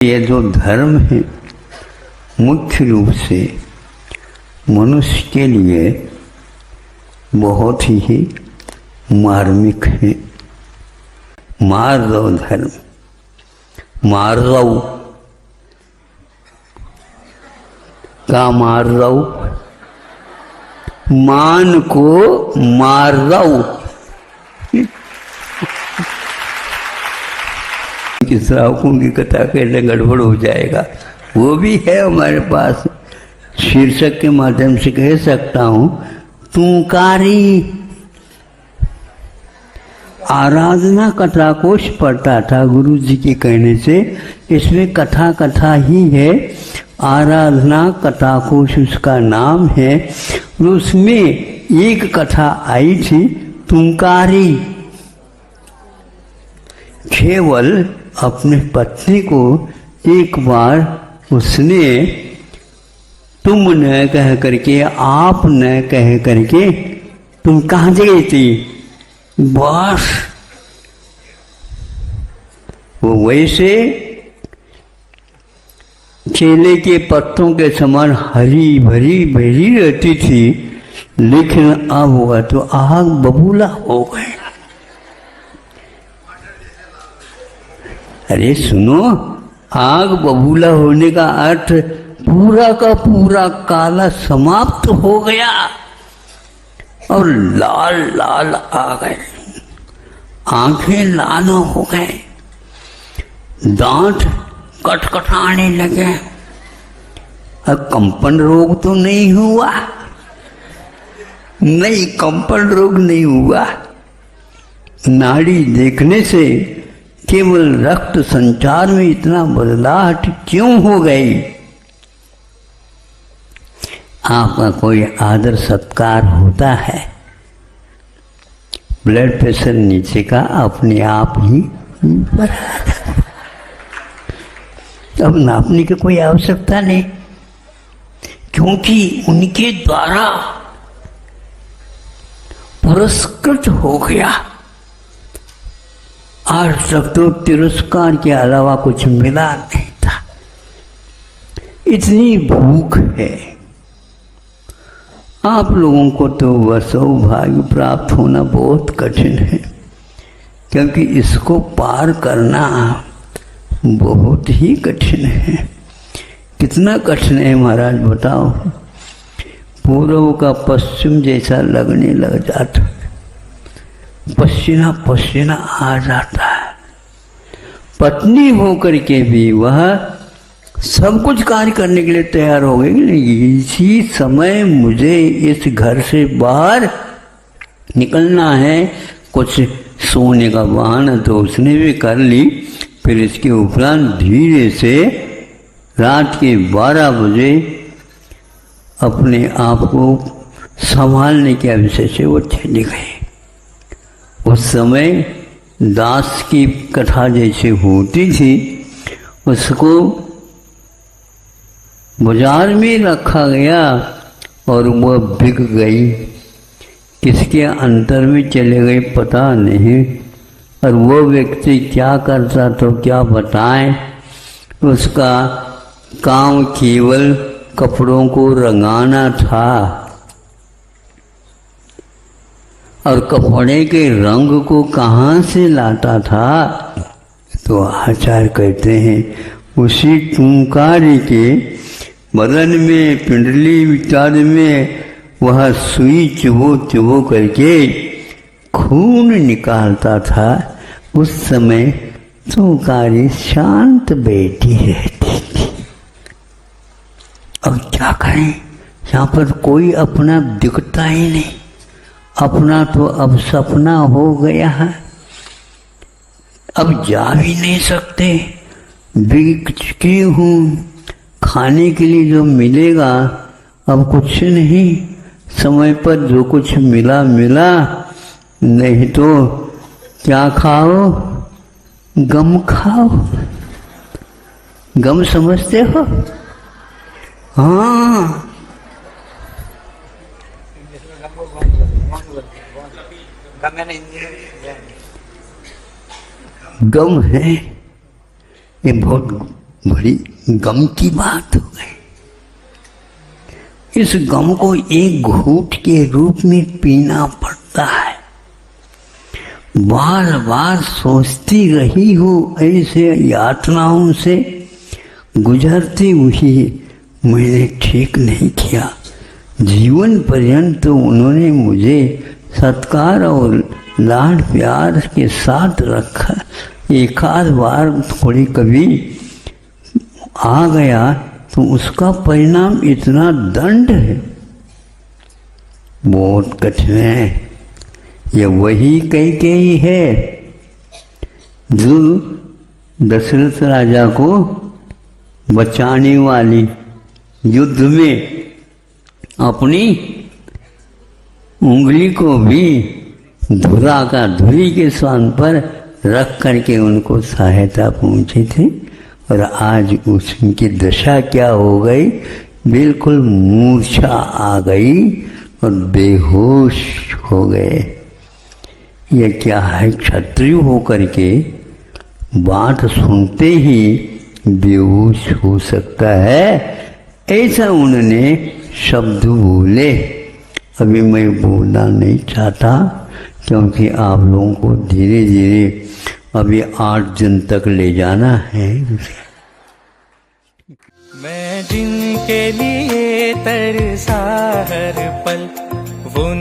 ये जो धर्म है मुख्य रूप से मनुष्य के लिए बहुत ही मार्मिक है। मार्दव धर्म, मार्दव का मार्दव, मान को मार्दव। श्रावकों की कथा कहने गड़बड़ हो जाएगा, वो भी है हमारे पास। शीर्षक के माध्यम से कह सकता हूं, तुमकारी आराधना कथा कोश पढ़ता था गुरु जी के कहने से। इसमें कथा कथा ही है, आराधना कथा कोश उसका नाम है। उसमें एक कथा आई थी तुमकारी। केवल अपने पत्नी को एक बार उसने तुम न कह करके, आप न कह करके, तुम कहाँ गई थी, बस वो वैसे केले के पत्तों के समान हरी भरी भरी रहती थी, लेकिन अब हुआ तो आग बबूला हो गए। अरे सुनो, आग बबूला होने का अर्थ पूरा का पूरा काला समाप्त हो गया और लाल लाल आ गए, आंखें लाल हो गए, दांत कटकटाने लगे। अब कंपन रोग तो नहीं हुआ, नहीं कंपन रोग नहीं हुआ। नाड़ी देखने से केवल रक्त संचार में इतना बदलाव क्यों हो गई? आपका कोई आदर सत्कार होता है, ब्लड प्रेशर नीचे का अपने आप ही अब नापने की कोई आवश्यकता नहीं, क्योंकि उनके द्वारा पुरस्कृत हो गया। आज तक तो तिरस्कार के अलावा कुछ मिला नहीं था। इतनी भूख है। आप लोगों को तो वह सौभाग्य प्राप्त होना बहुत कठिन है, क्योंकि इसको पार करना बहुत ही कठिन है। कितना कठिन है महाराज बताओ। पूर्व का पश्चिम जैसा लगने लग जाता, पसीना पसीना आ जाता है। पत्नी होकर के भी वह सब कुछ कार्य करने के लिए तैयार हो गई। इसी समय मुझे इस घर से बाहर निकलना है, कुछ सोने का बहाना तो उसने भी कर ली। फिर इसके उपरांत धीरे से रात के 12 बजे अपने आप को संभालने के विषय से वो चली गई। उस समय दास की कथा जैसे होती थी, उसको बाजार में रखा गया और वह बिक गई। किसके अंतर में चले गए पता नहीं। और वो व्यक्ति क्या करता तो क्या बताएं। उसका काम केवल कपड़ों को रंगाना था, और कपड़े के रंग को कहाँ से लाता था तो आचार्य कहते हैं उसी तुमकारी के बदन में, पिंडली विचार में वह सुई चुभो चुभो करके खून निकालता था। उस समय तुमकारी शांत बैठी रहती थी। अब क्या करें, यहाँ पर कोई अपना दिखता ही नहीं। अपना तो अब सपना हो गया है, अब जा भी नहीं सकते, बिक चुकी हूँ। खाने के लिए जो मिलेगा अब कुछ नहीं, समय पर जो कुछ मिला मिला, नहीं तो क्या खाओ, गम खाओ। गम समझते हो? हाँ, गम है, ये बहुत बड़ी गम की बात हो गई। इस गम को एक घूंट के रूप में पीना पड़ता है। बार बार सोचती रही हूँ, ऐसे यातनाओं से गुजरती हुई मैंने ठीक नहीं किया। जीवन पर्यंत उन्होंने मुझे सत्कार और लाड प्यार के साथ रखा। एक आध बार थोड़ी कभी आ गया तो उसका परिणाम इतना दंड है, बहुत कठिन है। ये वही कैकेयी है जो दशरथ राजा को बचाने वाली, युद्ध में अपनी उंगली को भी धुरा का धुरी के स्थान पर रख करके उनको सहायता पहुंची थी। और आज उसकी दशा क्या हो गई, बिल्कुल मूर्छा आ गई और बेहोश हो गए। ये क्या है, क्षत्रिय होकर के बात सुनते ही बेहोश हो सकता है, ऐसा उन्होंने शब्द बोले। अभी मैं बोलना नहीं चाहता क्योंकि आप लोगों को धीरे धीरे अभी 8 दिन तक ले जाना है। मैं जिनके लिए तरसा हर पल, वो